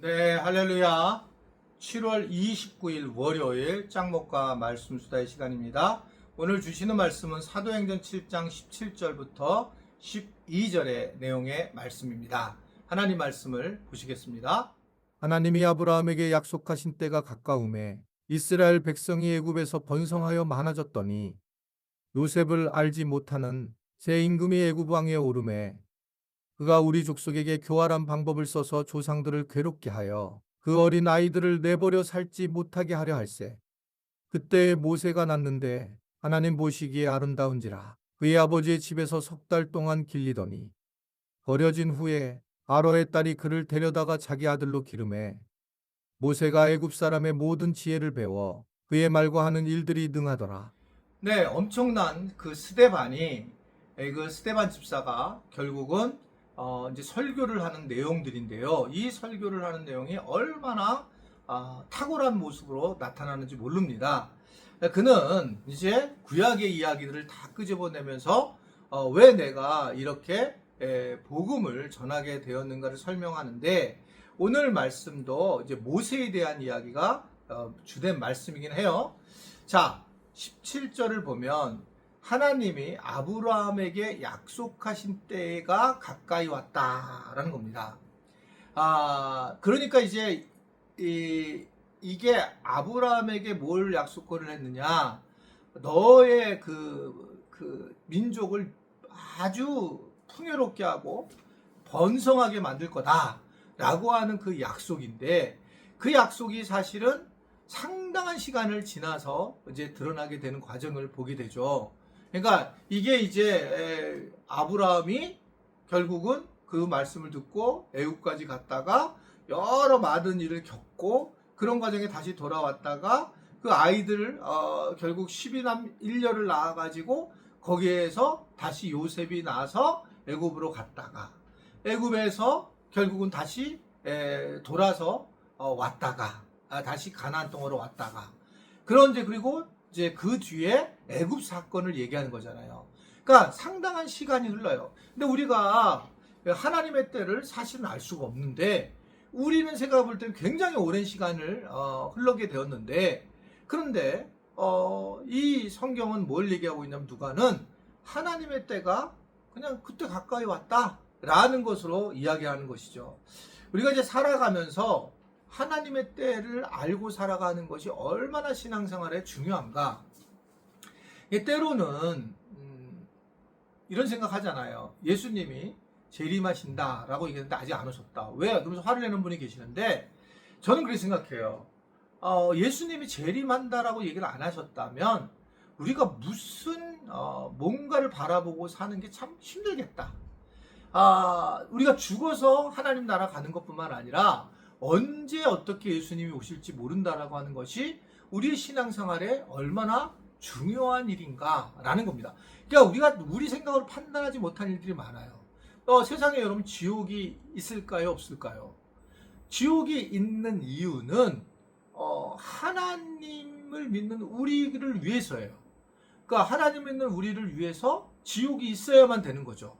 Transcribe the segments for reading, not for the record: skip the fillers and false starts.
네, 할렐루야. 7월 29일 월요일 짱목과 말씀 수다의 시간입니다. 오늘 주시는 말씀은 사도행전 7장 17절부터 12절의 내용의 말씀입니다. 하나님 말씀을 보시겠습니다. 하나님이 아브라함에게 약속하신 때가 가까우매 이스라엘 백성이 애굽에서 번성하여 많아졌더니 요셉을 알지 못하는 새 임금이 애굽 왕에 오르매 그가 우리 족속에게 교활한 방법을 써서 조상들을 괴롭게 하여 그 어린 아이들을 내버려 살지 못하게 하려 할세. 그때 모세가 났는데 하나님 보시기에 아름다운지라 그의 아버지의 집에서 석 달 동안 길리더니 버려진 후에 아로의 딸이 그를 데려다가 자기 아들로 기르매 모세가 애굽 사람의 모든 지혜를 배워 그의 말과 하는 일들이 능하더라. 네, 엄청난 그 스데반이 그 스데반 집사가 결국은 이제 설교를 하는 내용들인데요. 이 설교를 하는 내용이 얼마나 탁월한 모습으로 나타나는지 모릅니다. 그는 이제 구약의 이야기들을 다 끄집어내면서 왜 내가 이렇게 복음을 전하게 되었는가를 설명하는데 오늘 말씀도 이제 모세에 대한 이야기가 주된 말씀이긴 해요. 자, 17절을 보면 하나님이 아브라함에게 약속하신 때가 가까이 왔다라는 겁니다. 그러니까 이제 이게 아브라함에게 뭘 약속을 했느냐? 너의 그 민족을 아주 풍요롭게 하고 번성하게 만들 거다라고 하는 그 약속인데 그 약속이 사실은 상당한 시간을 지나서 이제 드러나게 되는 과정을 보게 되죠. 그러니까 이게 이제 아브라함이 결국은 그 말씀을 듣고 애굽까지 갔다가 여러 많은 일을 겪고 그런 과정에 다시 돌아왔다가 그 아이들을 결국 12남 1녀를 낳아가지고 거기에서 다시 요셉이 나서 애굽으로 갔다가 애굽에서 결국은 다시 돌아서 왔다가 다시 가나안 땅으로 왔다가 그런데 그리고 이제 그 뒤에 애굽 사건을 얘기하는 거잖아요. 그러니까 상당한 시간이 흘러요. 근데 우리가 하나님의 때를 사실은 알 수가 없는데 우리는 생각해 볼 때는 굉장히 오랜 시간을 흘러게 되었는데 그런데 이 성경은 뭘 얘기하고 있냐면 누가는 하나님의 때가 그냥 그때 가까이 왔다라는 것으로 이야기하는 것이죠. 우리가 이제 살아가면서 하나님의 때를 알고 살아가는 것이 얼마나 신앙생활에 중요한가. 때로는 이런 생각 하잖아요. 예수님이 재림하신다라고 얘기했는데 아직 안 오셨다. 왜? 그러면서 화를 내는 분이 계시는데 저는 그렇게 생각해요. 예수님이 재림한다라고 얘기를 안 하셨다면 우리가 무슨 뭔가를 바라보고 사는 게 참 힘들겠다. 우리가 죽어서 하나님 나라 가는 것뿐만 아니라 언제 어떻게 예수님이 오실지 모른다라고 하는 것이 우리의 신앙생활에 얼마나 중요한 일인가라는 겁니다. 그러니까 우리가 우리 생각으로 판단하지 못한 일들이 많아요. 세상에 여러분 지옥이 있을까요? 없을까요? 지옥이 있는 이유는 하나님을 믿는 우리를 위해서예요. 그러니까 하나님 믿는 우리를 위해서 지옥이 있어야만 되는 거죠.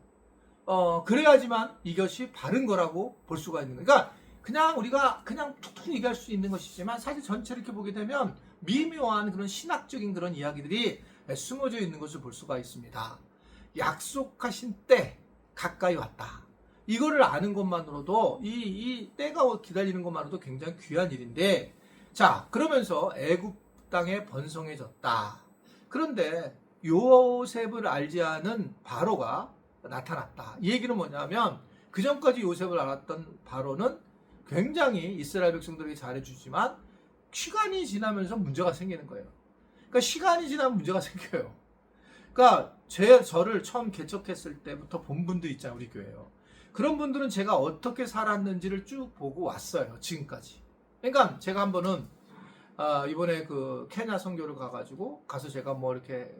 그래야지만 이것이 바른 거라고 볼 수가 있는 거예요. 그러니까 그냥 우리가 그냥 툭툭 얘기할 수 있는 것이지만 사실 전체를 이렇게 보게 되면 미묘한 그런 신학적인 그런 이야기들이 숨어져 있는 것을 볼 수가 있습니다. 약속하신 때 가까이 왔다. 이거를 아는 것만으로도 이 때가 기다리는 것만으로도 굉장히 귀한 일인데 자 그러면서 애굽 땅에 번성해졌다. 그런데 요셉을 알지 않은 바로가 나타났다. 이 얘기는 뭐냐면 그 전까지 요셉을 알았던 바로는 굉장히 이스라엘 백성들에게 잘해주지만 시간이 지나면서 문제가 생기는 거예요. 그러니까 시간이 지나면 문제가 생겨요. 그러니까 저를 처음 개척했을 때부터 본 분도 있잖아요. 우리 교회요. 그런 분들은 제가 어떻게 살았는지를 쭉 보고 왔어요. 지금까지. 그러니까 제가 한 번은 이번에 그 케냐 선교를 가서 제가 뭐 이렇게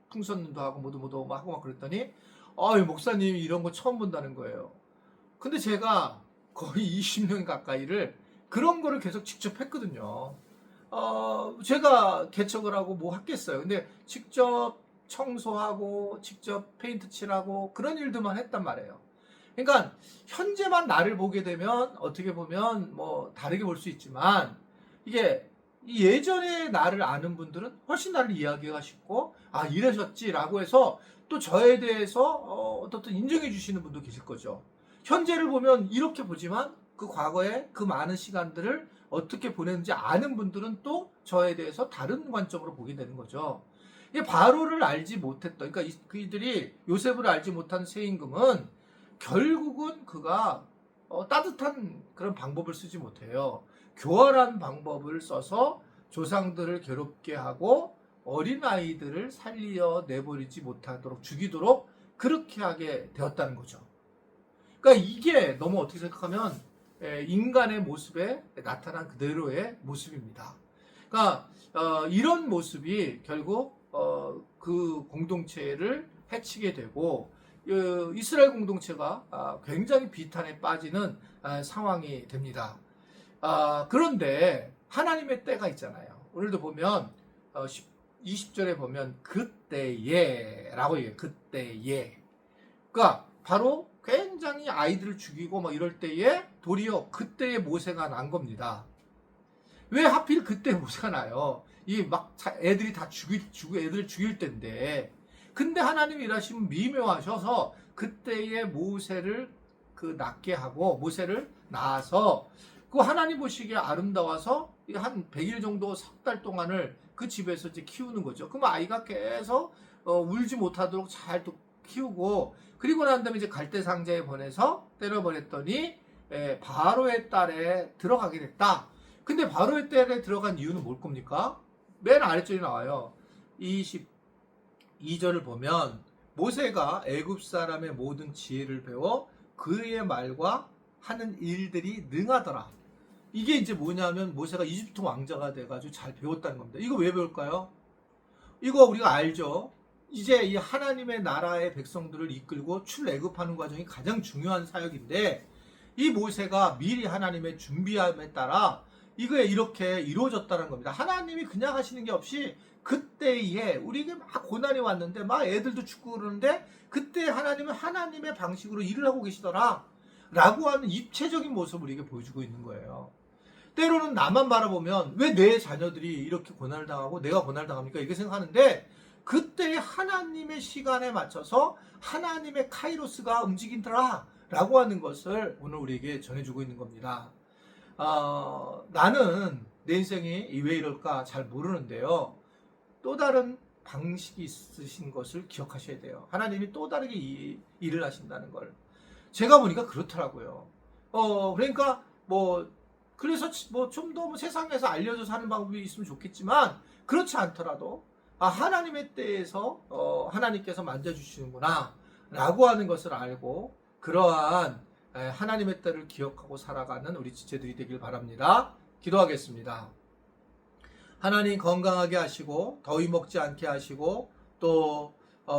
풍선도 하고 모두 하고 막 그랬더니 목사님 이런 거 처음 본다는 거예요. 근데 제가 거의 20년 가까이를 그런 거를 계속 직접 했거든요. 제가 개척을 하고 뭐 했겠어요. 근데 직접 청소하고 직접 페인트 칠하고 그런 일들만 했단 말이에요. 그러니까 현재만 나를 보게 되면 어떻게 보면 뭐 다르게 볼 수 있지만 이게 예전에 나를 아는 분들은 훨씬 나를 이해하기가 쉽고 아 이러셨지라고 해서 또 저에 대해서 어떻든 인정해 주시는 분도 계실 거죠. 현재를 보면 이렇게 보지만 그 과거에 그 많은 시간들을 어떻게 보냈는지 아는 분들은 또 저에 대해서 다른 관점으로 보게 되는 거죠. 이 바로를 알지 못했던, 그러니까 그이들이 요셉을 알지 못한 세임금은 결국은 그가 따뜻한 그런 방법을 쓰지 못해요. 교활한 방법을 써서 조상들을 괴롭게 하고 어린아이들을 살려 내버리지 못하도록 죽이도록 그렇게 하게 되었다는 거죠. 그러니까 이게 너무 어떻게 생각하면 인간의 모습에 나타난 그대로의 모습입니다. 그러니까 이런 모습이 결국 그 공동체를 해치게 되고 이스라엘 공동체가 굉장히 비탄에 빠지는 상황이 됩니다. 그런데 하나님의 때가 있잖아요. 오늘도 보면 20절에 보면 그때에 라고 얘기해요. 그때에. 그러니까 바로 굉장히 아이들을 죽이고 막 이럴 때에 도리어 그때에 모세가 난 겁니다. 왜 하필 그때 모세가 나요? 이 막 애들이 다 애들을 죽일 때인데. 근데 하나님이 일하시면 미묘하셔서 그때에 모세를 낳게 하고 모세를 낳아서 그 하나님 보시기에 아름다워서 한 100일 정도 석 달 동안을 그 집에서 이제 키우는 거죠. 그럼 아이가 계속 울지 못하도록 잘 또 키우고 그리고 난 다음에 이제 갈대 상자에 보내서 때려버렸더니 바로의 딸에 들어가게 됐다. 근데 바로의 딸에 들어간 이유는 뭘 겁니까? 맨 아래쪽에 나와요. 22절을 보면 모세가 애굽 사람의 모든 지혜를 배워 그의 말과 하는 일들이 능하더라. 이게 이제 뭐냐면 모세가 이집트 왕자가 돼가지고 잘 배웠다는 겁니다. 이거 왜 배울까요? 이거 우리가 알죠. 이제 이 하나님의 나라의 백성들을 이끌고 출애굽하는 과정이 가장 중요한 사역인데 이 모세가 미리 하나님의 준비함에 따라 이거에 이렇게 이루어졌다는 겁니다. 하나님이 그냥 하시는 게 없이 그때에 우리에게 막 고난이 왔는데 막 애들도 죽고 그러는데 그때 하나님은 하나님의 방식으로 일을 하고 계시더라 라고 하는 입체적인 모습을 우리에게 보여주고 있는 거예요. 때로는 나만 바라보면 왜 내 자녀들이 이렇게 고난을 당하고 내가 고난을 당합니까? 이렇게 생각하는데 그때 하나님의 시간에 맞춰서 하나님의 카이로스가 움직이더라 라고 하는 것을 오늘 우리에게 전해주고 있는 겁니다. 나는 내 인생이 왜 이럴까 잘 모르는데요. 또 다른 방식이 있으신 것을 기억하셔야 돼요. 하나님이 또 다르게 일을 하신다는 걸. 제가 보니까 그렇더라고요. 그러니까 그래서 좀 더 세상에서 알려져 사는 방법이 있으면 좋겠지만 그렇지 않더라도 하나님의 때에서 하나님께서 만져주시는구나 라고 하는 것을 알고 그러한 하나님의 때를 기억하고 살아가는 우리 지체들이 되길 바랍니다. 기도하겠습니다. 하나님 건강하게 하시고 더위 먹지 않게 하시고 또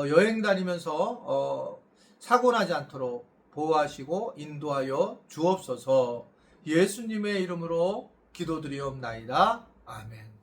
여행 다니면서 사고 나지 않도록 보호하시고 인도하여 주옵소서. 예수님의 이름으로 기도드리옵나이다. 아멘.